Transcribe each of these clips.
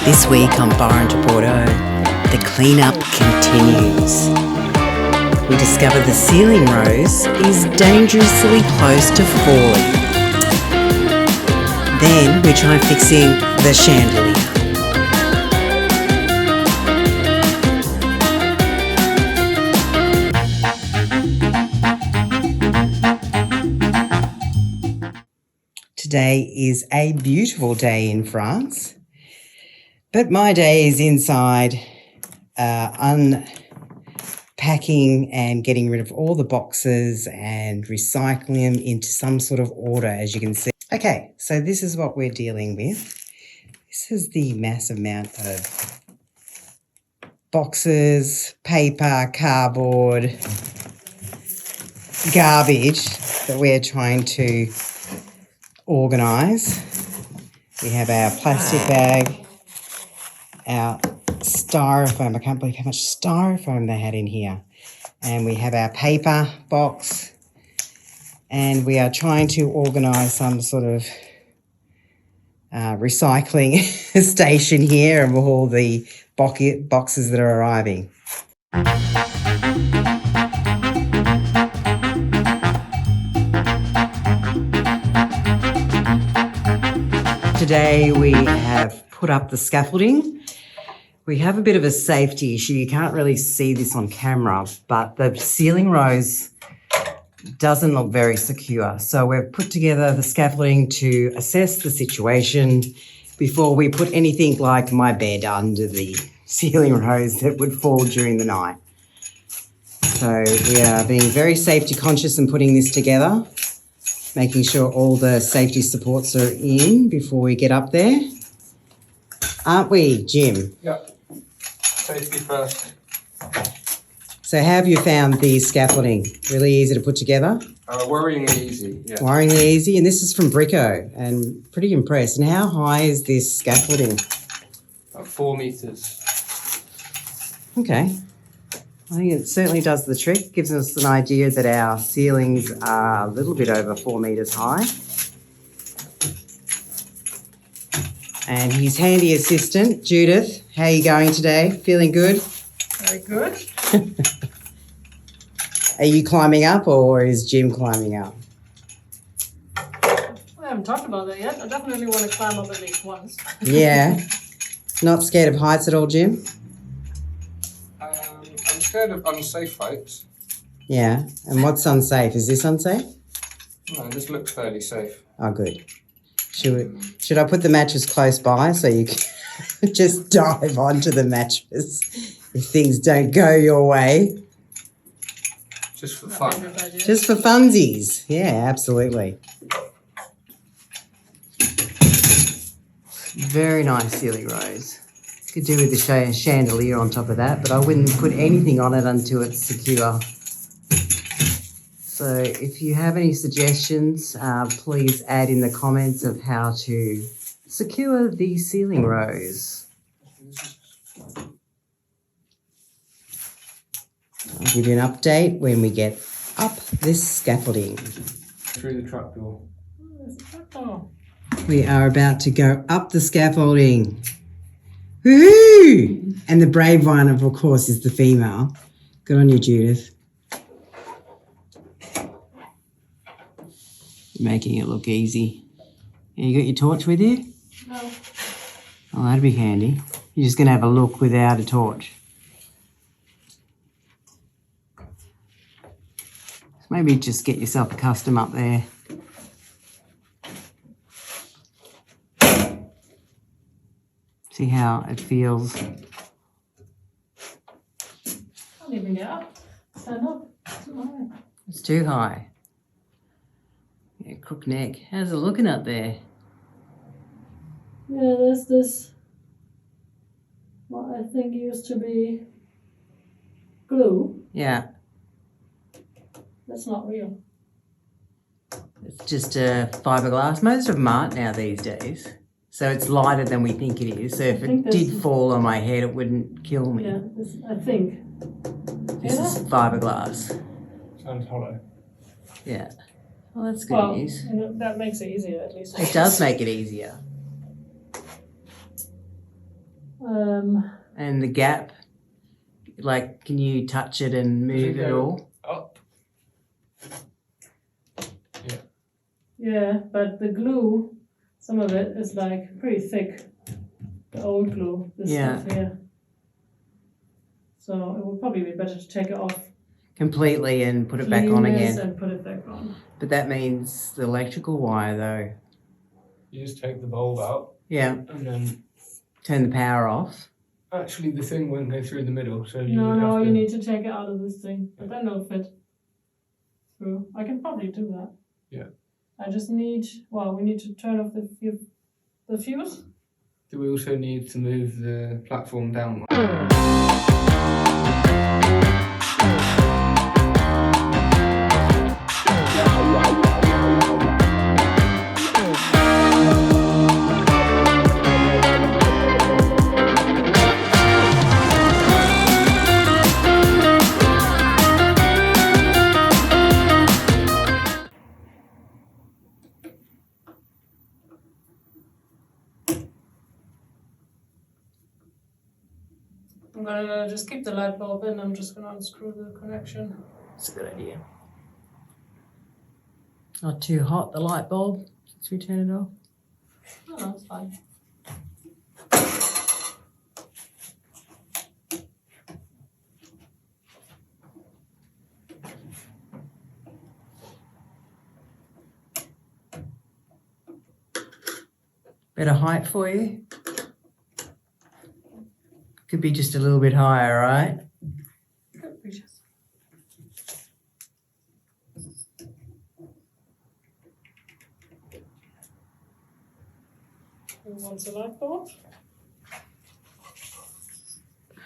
This week on Byron to Bordeaux, the cleanup continues. We discover the ceiling rose is dangerously close to falling. Then we try fixing the chandelier. Today is a beautiful day in France. But my day is inside unpacking and getting rid of all the boxes and recycling them into some sort of order, as you can see. Okay, so this is what we're dealing with. This is the massive amount of boxes, paper, cardboard, garbage that we're trying to organise. We have our plastic bag, our styrofoam. I can't believe how much styrofoam they had in here. And we have our paper box. And we are trying to organise some sort of recycling station here of all the boxes that are arriving. Today we have put up the scaffolding. We have a bit of a safety issue. You can't really see this on camera, but the ceiling rose doesn't look very secure. So we've put together the scaffolding to assess the situation before we put anything like my bed under the ceiling rose that would fall during the night. So we are being very safety conscious and putting this together, making sure all the safety supports are in before we get up there. Aren't we, Jim? Yeah. Safety first. So how have you found the scaffolding? Really easy to put together? Worryingly easy, yeah. Worryingly easy. And this is from Brico, and pretty impressed. And how high is this scaffolding? About 4 metres. Okay. I think it certainly does the trick. Gives us an idea that our ceilings are a little bit over 4 metres high. And his handy assistant, Judith. How are you going today? Feeling good? Very good. Are you climbing up or is Jim climbing up? I haven't talked about that yet. I definitely want to climb up at least once. Yeah. Not scared of heights at all, Jim? I'm scared of unsafe heights. Yeah. And what's unsafe? Is this unsafe? No, this looks fairly safe. Oh, good. Should I put the mattress close by so you can just dive onto the mattress if things don't go your way? Just for fun. Just for funsies. Yeah, absolutely. Very nice ceiling rose. Could do with the chandelier on top of that, but I wouldn't put anything on it until it's secure. So if you have any suggestions, please add in the comments of how to secure the ceiling rose. I'll give you an update when we get up this scaffolding. Through the trap door. Oh, We are about to go up the scaffolding. Woohoo! And the brave one, of course, is the female. Good on you, Judith. Making it look easy. You got your torch with you? no. Oh, that'd be handy. You're just going to have a look without a torch. So maybe just get yourself a custom up there. See how it feels. Can't even get up. Stand up. Too high. It's too high. Yeah, crook neck. How's it looking up there? Yeah, there's this, what I think used to be glue. Yeah, That's not real. it's just fiberglass. Most of them aren't now these days. So it's lighter than we think it is. So if it did fall on my head, it wouldn't kill me. Yeah, this, I think. This is fiberglass. Sounds hollow. Yeah. Well, that's good Well, news. that makes it easier at least. It does make it easier. And the gap, like, can you touch it and move it all? Up. Yeah, but the glue, some of it is like pretty thick. The old glue, this stuff here. So it would probably be better to take it off Completely and put it back on again. and put it back on. But that means the electrical wire though. You just take the bulb out. Yeah. And then Turn the power off. actually the thing won't go through the middle, so you No, would have you to... need to take it out of this thing, but then it'll fit through. I can probably do that. Yeah. I just need, well, we need to turn off the fuse. Do we also need to move the platform down? I'm gonna just keep the light bulb in. I'm just gonna unscrew the connection. That's a good idea. Not too hot, the light bulb, since we turn it off. Oh, no, it's fine. Better height for you? Could be just a little bit higher, right? Could be just. Who wants a light bulb?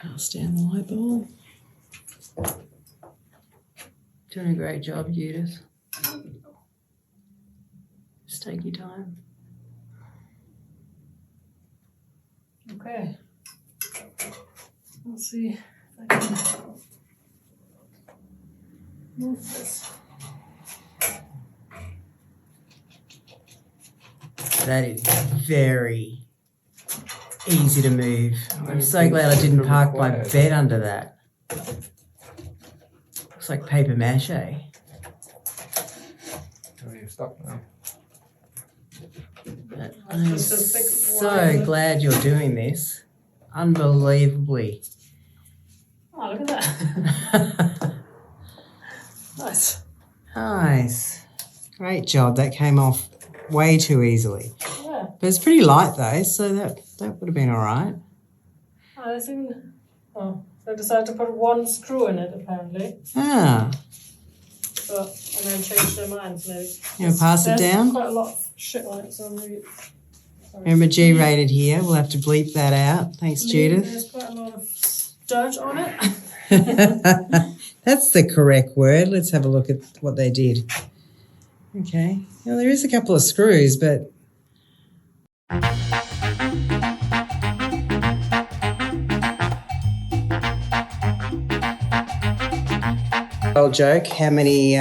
I'll stand the light bulb. Doing a great job, Judith. Just take your time. Okay. Let's see if I can move this. That is very easy to move. I'm so glad I didn't park my bed under that. Looks like paper mache. Oh, you're stuck now. I'm Just a thick so wire. glad you're doing this. Unbelievably. Oh, look at that. Nice. Nice. Great job. That came off way too easily. Yeah. But it's pretty light though, so that would have been all right. Oh, there's even. Oh, so I decided to put one screw in it apparently. Ah, But and then change their minds maybe. you want to pass it There's down? quite a lot of shit on it, so maybe. Sorry. Remember G-rated here. We'll have to bleep that out. Thanks, Judith. There's quite a lot of dirt on it. That's the correct word. Let's have a look at what they did. Okay. Well, there is a couple of screws, but... Old joke, how many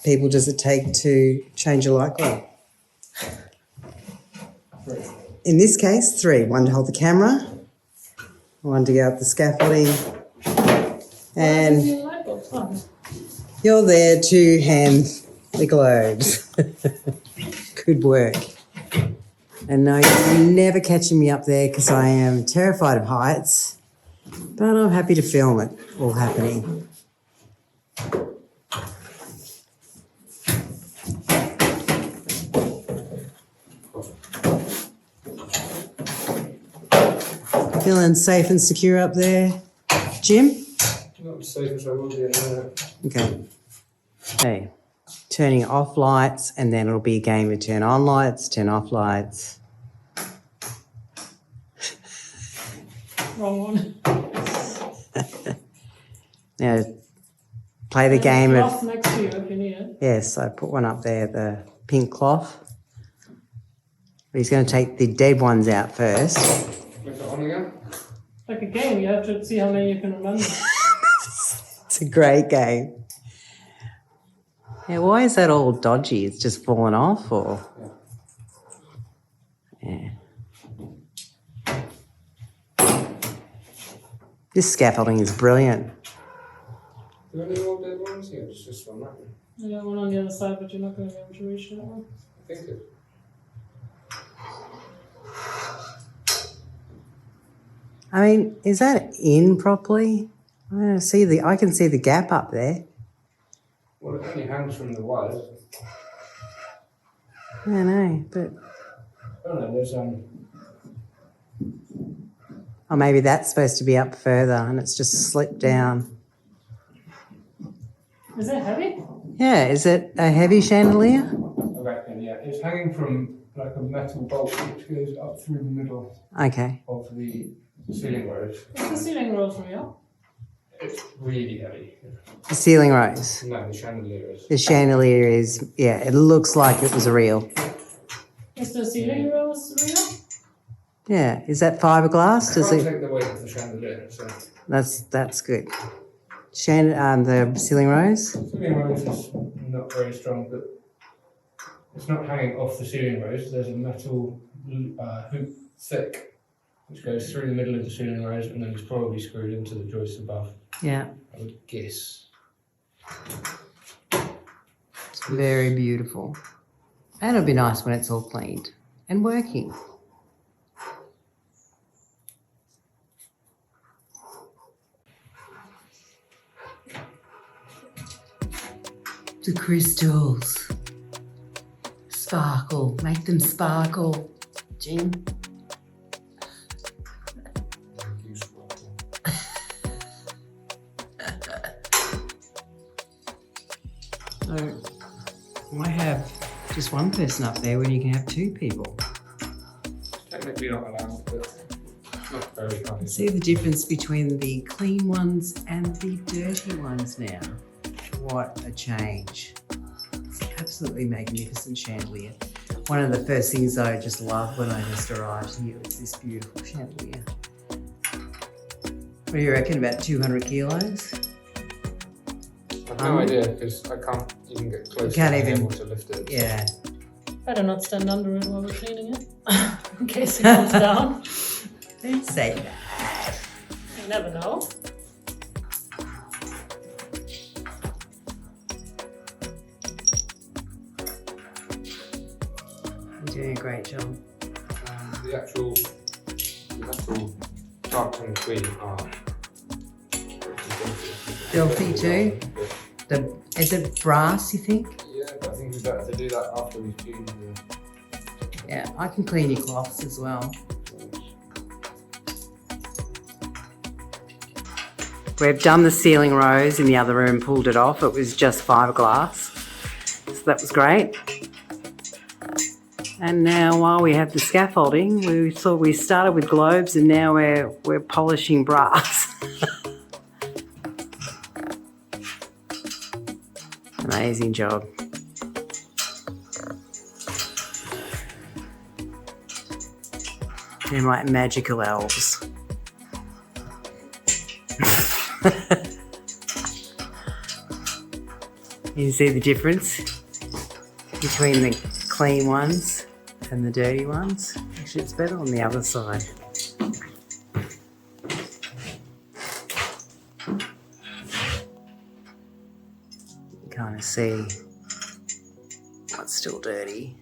people does it take to change a light bulb? In this case, 3. 1 to hold the camera, 1 to go up the scaffolding, and Light bulbs, oh. you're there to hand the globes. Good work. And no, you're never catching me up there because I am terrified of heights, but I'm happy to film it all happening. Feeling safe and secure up there, Jim? Not as safe as I will be in a minute. Okay. Okay. Turning off lights, and then it'll be a game of turn on lights, turn off lights. Wrong one. Now, play the game of... Cloth next to you if you need it. Yes, I put one up there, the pink cloth. But he's going to take the dead ones out first. Look it on again. Like a game, you have to see how many you can remember. It's a great game. Yeah, why is that all dodgy? It's just fallen off, or? Yeah. This scaffolding is brilliant. Do you want any more dead ones? Yeah, it's just one that one. I got one on the other side, but you're not going to be able to reach that one. I think it. I mean, is that in properly? I can see the gap up there. Well, it only hangs from the wires. I don't know, but Oh no, there's or maybe that's supposed to be up further and it's just slipped down. Is it heavy? Yeah, is it a heavy chandelier? I reckon, yeah. It's hanging from like a metal bolt which goes up through the middle Okay. of the ceiling rose. Is the ceiling rose real? It's really heavy. The ceiling rose. No, the chandelier is. The chandelier is, yeah, it looks like it was real. Is the ceiling rose real? Yeah, is that fiberglass? I Does can't it? take the weight of the chandelier, so. That's good. The ceiling rose. The ceiling rose is not very strong, but it's not hanging off the ceiling rose. There's a metal hoop thick which goes through the middle of the ceiling rose and then it's probably screwed into the joist above. Yeah, I would guess. it's very beautiful. And it'll be nice when it's all cleaned and working. The crystals. Sparkle. Make them sparkle. Jim. So, why have just one person up there when you can have two people? Technically not allowed, but it's not very high. See the difference between the clean ones and the dirty ones now. What a change. It's absolutely magnificent chandelier. One of the first things I just loved when I just arrived here was this beautiful chandelier. What do you reckon, about 200 kilos? I've no idea because I can't even get close You can't to being even- able to lift it. Yeah. Better not stand under it while we're cleaning it. In case it comes down. Don't say that. You never know. You're doing a great job. The actual dark and queen are Filthy too? Is it brass, you think? Yeah, but I think we'd better to do that after we've cleaned the. Yeah, I can clean your cloths as well. We've done the ceiling rose in the other room, pulled it off. It was just fiberglass. So that was great. And now while we have the scaffolding, we started with globes and now we're polishing brass. Amazing job. They're like magical elves. You see the difference between the clean ones and the dirty ones? Actually, it's better on the other side. You kind of see what's still dirty.